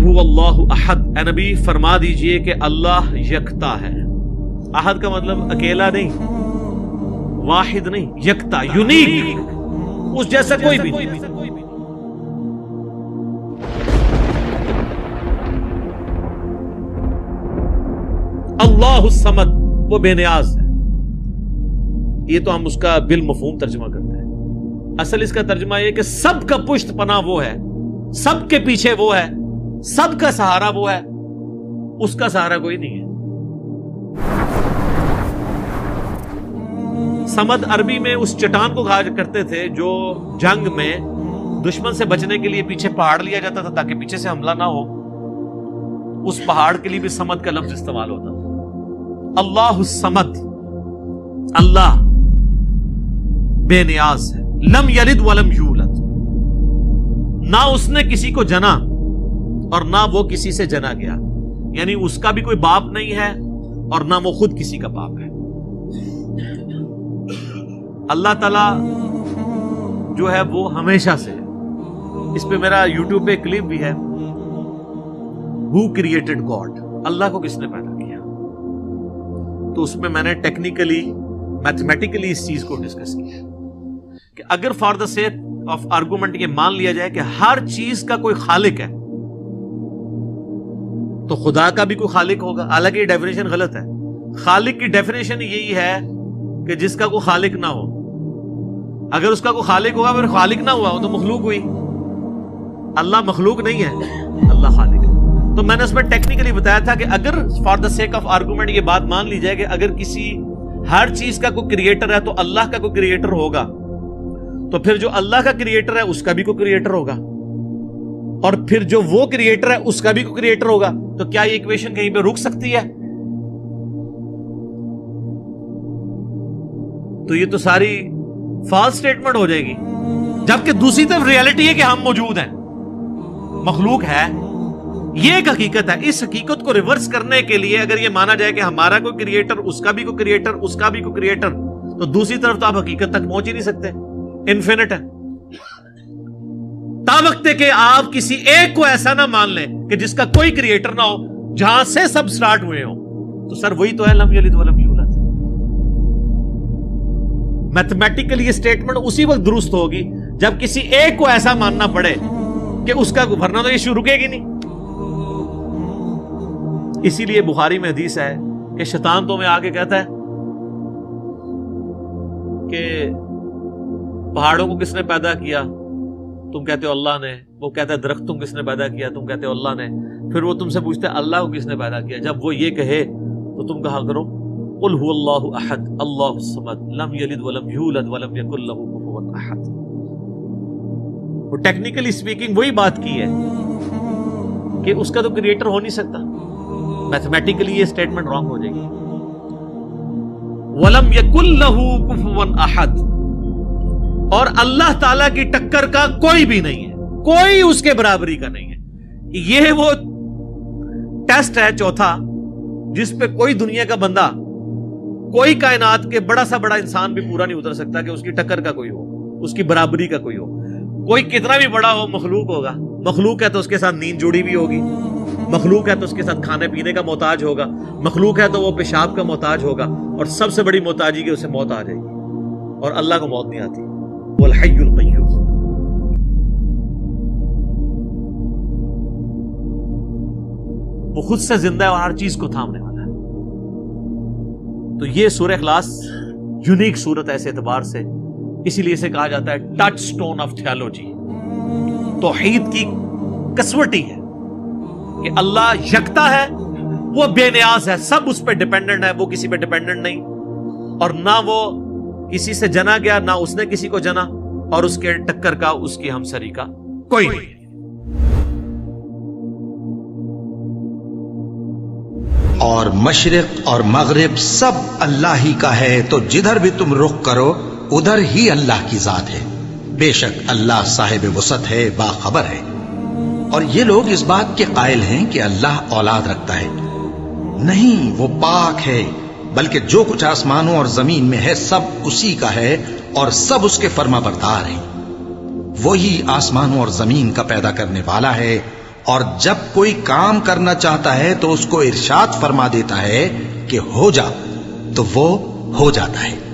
هو اللہ احد، اے نبی فرما دیجئے کہ اللہ یکتا ہے۔ احد کا مطلب اکیلا نہیں، واحد نہیں، یکتا، یونیک، اس جیسا کوئی بھی نہیں۔ اللہ الصمد، وہ بے نیاز ہے۔ یہ تو ہم اس کا بالمفہوم ترجمہ کرتے ہیں، اصل اس کا ترجمہ یہ کہ سب کا پشت پناہ وہ ہے، سب کے پیچھے وہ ہے، سب کا سہارا وہ ہے، اس کا سہارا کوئی نہیں ہے۔ سمد عربی میں اس چٹان کو کہا کرتے تھے جو جنگ میں دشمن سے بچنے کے لیے پیچھے پہاڑ لیا جاتا تھا تاکہ پیچھے سے حملہ نہ ہو، اس پہاڑ کے لیے بھی سمد کا لفظ استعمال ہوتا تھا۔ اللہ الصمد، اللہ بے نیاز ہے۔ لم یلد ولم یولد، نہ اس نے کسی کو جنا اور نہ وہ کسی سے جنا گیا، یعنی اس کا بھی کوئی باپ نہیں ہے اور نہ وہ خود کسی کا باپ ہے۔ اللہ تعالی جو ہے وہ ہمیشہ سے ہے۔ اس پہ میرا یوٹیوب پہ کلپ بھی ہے، Who created God، اللہ کو کس نے پیدا کیا، تو اس میں میں نے ٹیکنیکلی میتھمیٹیکلی اس چیز کو ڈسکس کیا کہ اگر for the sake of argument یہ مان لیا جائے کہ ہر چیز کا کوئی خالق ہے تو خدا کا بھی کوئی خالق ہوگا، حالانکہ یہ ڈیفینیشن غلط ہے۔ خالق کی ڈیفینیشن یہی ہے کہ جس کا کوئی خالق نہ ہو۔ اگر اس کا کوئی خالق ہوگا پھر خالق نہ ہوا ہو تو مخلوق ہوئی۔ اللہ مخلوق نہیں ہے، اللہ خالق ہے۔ تو میں نے اس میں ٹیکنیکلی بتایا تھا کہ اگر for the sake of argument یہ بات مان لی جائے کہ اگر کسی ہر چیز کا کوئی کریٹر ہے تو اللہ کا کوئی کریٹر ہوگا، تو پھر جو اللہ کا کریٹر ہے اس کا بھی کوئی کریٹر ہوگا، اور پھر جو وہ کریٹر ہے اس کا بھی کوئی کریٹر ہوگا، تو کیا یہ ایکویشن کہیں پہ رک سکتی ہے؟ تو یہ تو ساری فالس سٹیٹمنٹ ہو جائے گی۔ جبکہ دوسری طرف ریالٹی ہے کہ ہم موجود ہیں، مخلوق ہے، یہ ایک حقیقت ہے۔ اس حقیقت کو ریورس کرنے کے لیے اگر یہ مانا جائے کہ ہمارا کوئی کریٹر، اس کا بھی کوئی کریٹر، اس کا بھی کوئی کریٹر، تو دوسری طرف تو آپ حقیقت تک پہنچ ہی نہیں سکتے، انفینٹ ہے۔ تا وقت کہ آپ کسی ایک کو ایسا نہ مان لیں کہ جس کا کوئی کریٹر نہ ہو، جہاں سے سب سٹارٹ ہوئے ہوں، تو سر وہی تو ہے لم یلد ولم یولد۔ میتھمیٹیکلی یہ سٹیٹمنٹ اسی وقت درست ہوگی جب کسی ایک کو ایسا ماننا پڑے کہ اس کا، ورنہ تو یہ شروع رکے گی نہیں۔ اسی لیے بخاری میں حدیث ہے کہ شیطان تو میں آ کے کہتا ہے کہ پہاڑوں کو کس نے پیدا کیا، تم کہتے ہو اللہ نے۔ وہ کہتا ہے درختوں کو کس نے پیدا کیا، تم کہتے ہو اللہ نے۔ پھر وہ تم سے پوچھتے ہیں اللہ کو کس نے پیدا کیا۔ جب وہ یہ کہے تو تم کہا کرو قل هو اللہ احد اللہ الصمد لم یلد ولم یولد ولم یکن له کفوا احد۔ وہ ٹیکنیکلی اسپیکنگ وہی بات کی ہے کہ اس کا تو کریٹر ہو نہیں سکتا، میتھمیٹیکلی یہ سٹیٹمنٹ رانگ ہو جائے گی۔ ولم یکن له کفوا احد، اور اللہ تعالی کی ٹکر کا کوئی بھی نہیں ہے، کوئی اس کے برابری کا نہیں ہے۔ یہ وہ ٹیسٹ ہے چوتھا جس پہ کوئی دنیا کا بندہ، کوئی کائنات کے بڑا سا بڑا انسان بھی پورا نہیں اتر سکتا کہ اس کی ٹکر کا کوئی ہو، اس کی برابری کا کوئی ہو۔ کوئی کتنا بھی بڑا ہو مخلوق ہوگا، مخلوق ہے تو اس کے ساتھ نیند جڑی بھی ہوگی، مخلوق ہے تو اس کے ساتھ کھانے پینے کا محتاج ہوگا، مخلوق ہے تو وہ پیشاب کا محتاج ہوگا، اور سب سے بڑی محتاجی کہ اسے موت آ جائے گی، اور اللہ کو موت نہیں آتی۔ وہ الحی القیوم، وہ خود سے زندہ ہے اور ہر چیز کو تھامنے والا ہے۔ تو یہ سورہ اخلاص یونیک سورت ہے اس اعتبار سے، اسی لیے اسے کہا جاتا ہے ٹچ سٹون آف تھیالوجی، توحید کی کسوٹی ہے کہ اللہ یکتا ہے، وہ بے نیاز ہے، سب اس پہ ڈیپینڈنٹ ہے، وہ کسی پہ ڈیپینڈنٹ نہیں، اور نہ وہ کسی سے جنا گیا، نہ اس نے کسی کو جنا، اور اس کے ٹکر کا، اس کی ہمسری کا کوئی نہیں۔ اور مشرق اور مغرب سب اللہ ہی کا ہے، تو جدھر بھی تم رخ کرو ادھر ہی اللہ کی ذات ہے۔ بے شک اللہ صاحب وسعت ہے، باخبر ہے۔ اور یہ لوگ اس بات کے قائل ہیں کہ اللہ اولاد رکھتا ہے، نہیں، وہ پاک ہے، بلکہ جو کچھ آسمانوں اور زمین میں ہے سب اسی کا ہے، اور سب اس کے فرما بردار ہیں۔ وہی آسمانوں اور زمین کا پیدا کرنے والا ہے، اور جب کوئی کام کرنا چاہتا ہے تو اس کو ارشاد فرما دیتا ہے کہ ہو جا، تو وہ ہو جاتا ہے۔